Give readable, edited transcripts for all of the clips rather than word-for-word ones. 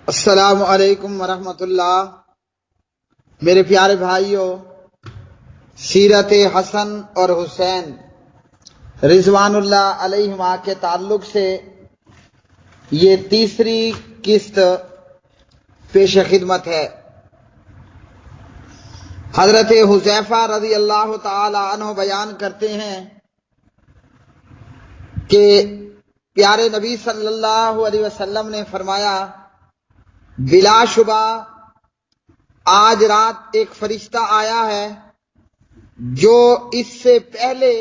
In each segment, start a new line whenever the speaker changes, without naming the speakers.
السلام علیکم ورحمۃ اللہ۔ میرے پیارے بھائیوں، سیرت حسن اور حسین رضوان اللہ علیہما کے تعلق سے یہ تیسری قسط پیش خدمت ہے۔ حضرت حذیفہ رضی اللہ تعالی عنہ بیان کرتے ہیں کہ پیارے نبی صلی اللہ علیہ وسلم نے فرمایا، بلا شبہ آج رات ایک فرشتہ آیا ہے جو اس سے پہلے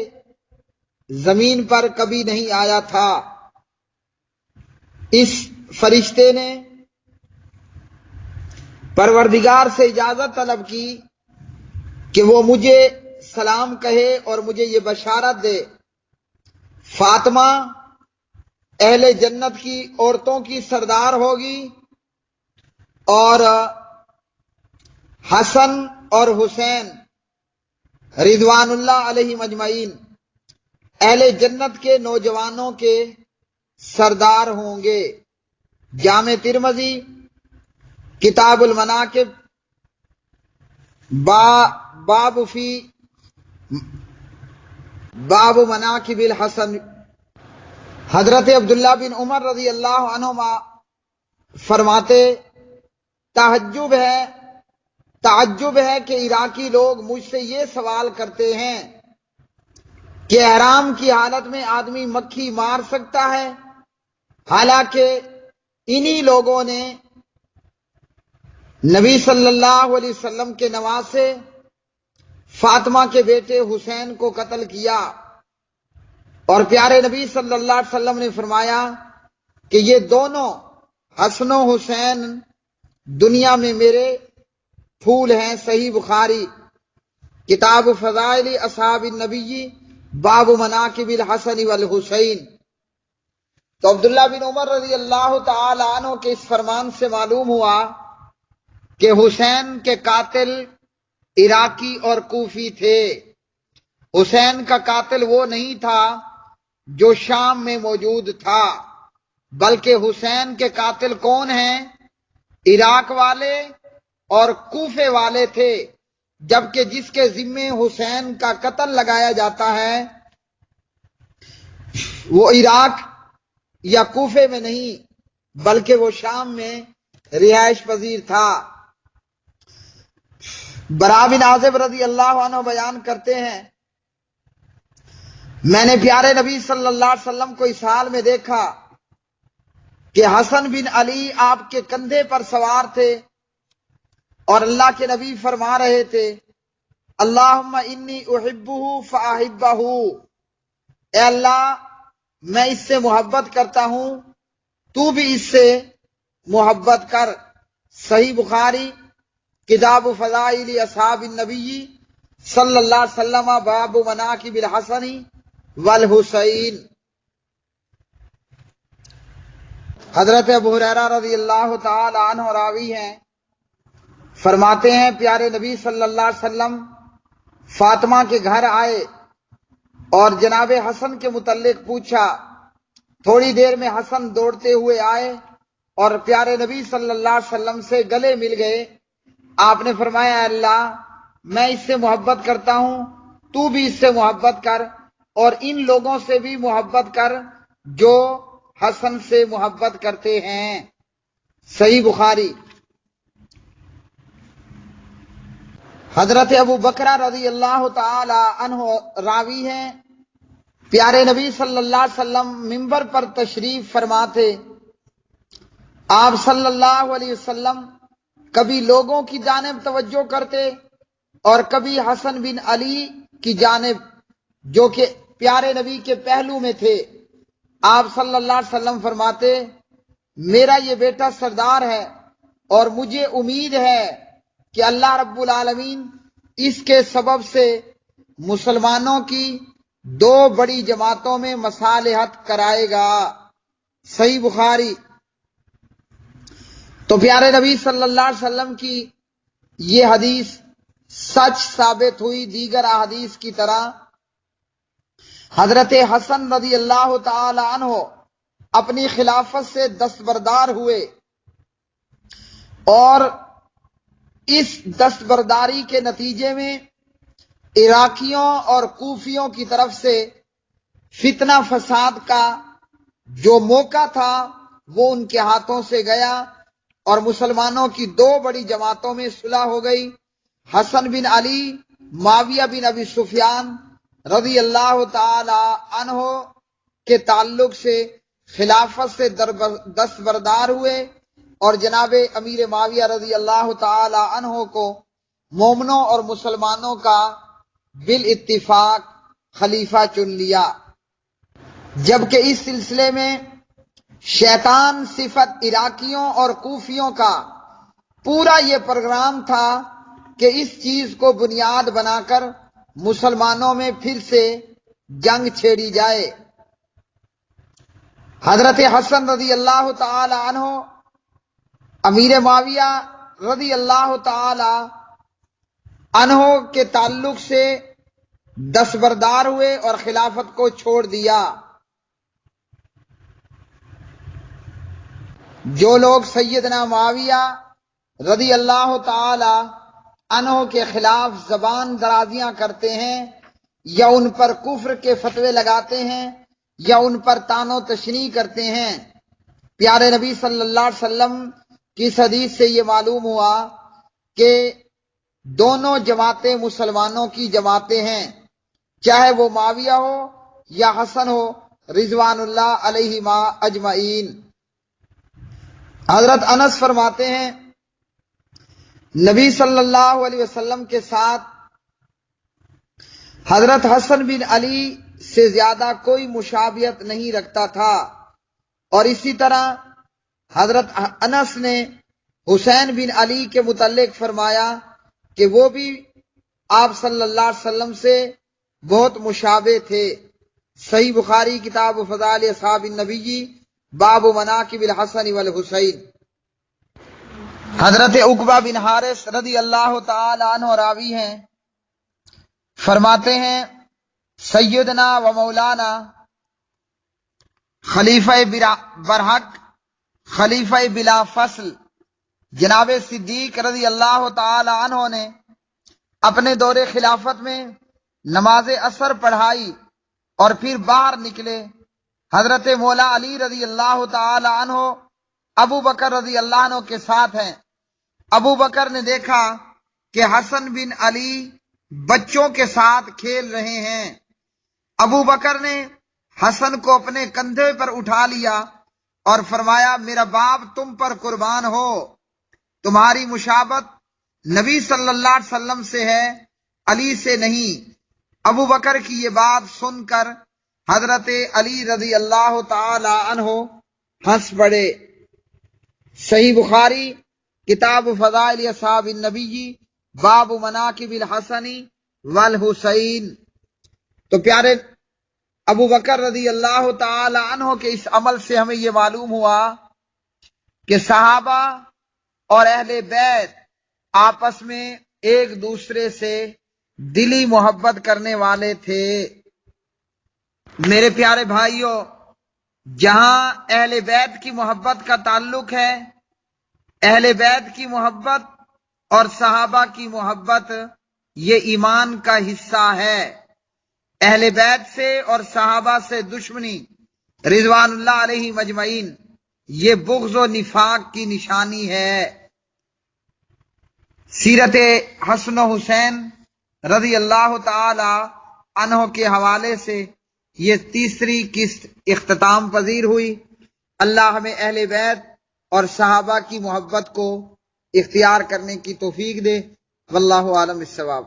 زمین پر کبھی نہیں آیا تھا۔ اس فرشتے نے پروردگار سے اجازت طلب کی کہ وہ مجھے سلام کہے اور مجھے یہ بشارت دے، فاطمہ اہل جنت کی عورتوں کی سردار ہوگی اور حسن اور حسین رضوان اللہ علیہ مجمعین اہل جنت کے نوجوانوں کے سردار ہوں گے۔ جامع ترمذی کتاب المناقب باب مناقب الحسن۔ حضرت عبداللہ بن عمر رضی اللہ عنہما فرماتے، تعجب ہے کہ عراقی لوگ مجھ سے یہ سوال کرتے ہیں کہ احرام کی حالت میں آدمی مکھی مار سکتا ہے، حالانکہ انہی لوگوں نے نبی صلی اللہ علیہ وسلم کے نواسے فاطمہ کے بیٹے حسین کو قتل کیا، اور پیارے نبی صلی اللہ علیہ وسلم نے فرمایا کہ یہ دونوں حسن و حسین دنیا میں میرے پھول ہیں۔ صحیح بخاری کتاب فضائل اصحاب النبی باب مناقب الحسن والحسین۔ تو عبداللہ بن عمر رضی اللہ تعالی عنہ کے اس فرمان سے معلوم ہوا کہ حسین کے قاتل عراقی اور کوفی تھے۔ حسین کا قاتل وہ نہیں تھا جو شام میں موجود تھا، بلکہ حسین کے قاتل کون ہیں؟ عراق والے اور کوفے والے تھے، جبکہ جس کے ذمے حسین کا قتل لگایا جاتا ہے وہ عراق یا کوفے میں نہیں بلکہ وہ شام میں رہائش پذیر تھا۔ برا بن عازب رضی اللہ عنہ بیان کرتے ہیں، میں نے پیارے نبی صلی اللہ علیہ وسلم کو اس حال میں دیکھا کہ حسن بن علی آپ کے کندھے پر سوار تھے اور اللہ کے نبی فرما رہے تھے، اللہم انی احبہ فاحبہ، اے اللہ میں اس سے محبت کرتا ہوں، تو بھی اس سے محبت کر۔ صحیح بخاری کتاب فضائل اصحاب النبی صلی اللہ علیہ وسلم باب مناقب الحسن والحسین۔ حضرت ابو ہریرہ رضی اللہ تعالی عنہ راوی ہیں، فرماتے ہیں پیارے نبی صلی اللہ علیہ وسلم فاطمہ کے گھر آئے اور جناب حسن کے متعلق پوچھا۔ تھوڑی دیر میں حسن دوڑتے ہوئے آئے اور پیارے نبی صلی اللہ علیہ وسلم سے گلے مل گئے۔ آپ نے فرمایا، اے اللہ میں اس سے محبت کرتا ہوں، تو بھی اس سے محبت کر اور ان لوگوں سے بھی محبت کر جو حسن سے محبت کرتے ہیں۔ صحیح بخاری۔ حضرت ابو بکرہ رضی اللہ تعالی عنہ راوی ہیں، پیارے نبی صلی اللہ علیہ وسلم منبر پر تشریف فرما تھے۔ آپ صلی اللہ علیہ وسلم کبھی لوگوں کی جانب توجہ کرتے اور کبھی حسن بن علی کی جانب، جو کہ پیارے نبی کے پہلو میں تھے۔ آپ صلی اللہ علیہ وسلم فرماتے، میرا یہ بیٹا سردار ہے اور مجھے امید ہے کہ اللہ رب العالمین اس کے سبب سے مسلمانوں کی دو بڑی جماعتوں میں مصالحت کرائے گا۔ صحیح بخاری۔ تو پیارے نبی صلی اللہ علیہ وسلم کی یہ حدیث سچ ثابت ہوئی دیگر احادیث کی طرح۔ حضرت حسن رضی اللہ تعالی عنہ اپنی خلافت سے دستبردار ہوئے اور اس دستبرداری کے نتیجے میں عراقیوں اور کوفیوں کی طرف سے فتنہ فساد کا جو موقع تھا وہ ان کے ہاتھوں سے گیا اور مسلمانوں کی دو بڑی جماعتوں میں صلح ہو گئی۔ حسن بن علی، معاویہ بن ابی سفیان رضی اللہ تعالی عنہ کے تعلق سے خلافت سے دستبردار ہوئے اور جناب امیر معاویہ رضی اللہ تعالی عنہ کو مومنوں اور مسلمانوں کا بالاتفاق خلیفہ چن لیا، جبکہ اس سلسلے میں شیطان صفت عراقیوں اور کوفیوں کا پورا یہ پروگرام تھا کہ اس چیز کو بنیاد بنا کر مسلمانوں میں پھر سے جنگ چھیڑی جائے۔ حضرت حسن رضی اللہ تعالی عنہ امیر معاویہ رضی اللہ تعالی عنہ کے تعلق سے دستبردار ہوئے اور خلافت کو چھوڑ دیا۔ جو لوگ سیدنا معاویہ رضی اللہ تعالی عنہ کے خلاف زبان درازیاں کرتے ہیں یا ان پر کفر کے فتوے لگاتے ہیں یا ان پر طعن و تشنیع کرتے ہیں، پیارے نبی صلی اللہ علیہ وسلم کی حدیث سے یہ معلوم ہوا کہ دونوں جماعتیں مسلمانوں کی جماعتیں ہیں، چاہے وہ معاویہ ہو یا حسن ہو رضوان اللہ علیہما اجمعین۔ حضرت انس فرماتے ہیں نبی صلی اللہ علیہ وسلم کے ساتھ حضرت حسن بن علی سے زیادہ کوئی مشابہت نہیں رکھتا تھا، اور اسی طرح حضرت انس نے حسین بن علی کے متعلق فرمایا کہ وہ بھی آپ صلی اللہ علیہ وسلم سے بہت مشابہ تھے۔ صحیح بخاری کتاب فضائل اصحاب النبی باب مناقب الحسن والحسین۔ حضرت عقبہ بن حارث رضی اللہ تعالی عنہ راوی ہیں، فرماتے ہیں سیدنا و مولانا خلیفہ برحق خلیفہ بلا فصل جناب صدیق رضی اللہ تعالی عنہ نے اپنے دور خلافت میں نماز عصر پڑھائی اور پھر باہر نکلے۔ حضرت مولا علی رضی اللہ تعالی عنہ ابو بکر رضی اللہ عنہ کے ساتھ ہیں۔ ابو بکر نے دیکھا کہ حسن بن علی بچوں کے ساتھ کھیل رہے ہیں۔ ابو بکر نے حسن کو اپنے کندھے پر اٹھا لیا اور فرمایا میرا باپ تم پر قربان ہو، تمہاری مشابہت نبی صلی اللہ علیہ وسلم سے ہے، علی سے نہیں۔ ابو بکر کی یہ بات سن کر حضرت علی رضی اللہ تعالی عنہ ہنس پڑے۔ صحیح بخاری کتاب فضائل اصحاب النبی باب مناقب الحسن والحسین۔ تو پیارے ابو بکر رضی اللہ تعالی عنہ کے اس عمل سے ہمیں یہ معلوم ہوا کہ صحابہ اور اہل بیت آپس میں ایک دوسرے سے دلی محبت کرنے والے تھے۔ میرے پیارے بھائیوں، جہاں اہل بیت کی محبت کا تعلق ہے، اہل بیت کی محبت اور صحابہ کی محبت یہ ایمان کا حصہ ہے۔ اہل بیت سے اور صحابہ سے دشمنی رضوان اللہ علیہ مجمعین یہ بغض و نفاق کی نشانی ہے۔ سیرت حسن و حسین رضی اللہ تعالی عنہ کے حوالے سے یہ تیسری قسط اختتام پذیر ہوئی۔ اللہ ہمیں اہل بیت اور صحابہ کی محبت کو اختیار کرنے کی توفیق دے۔ واللہ عالم الصواب۔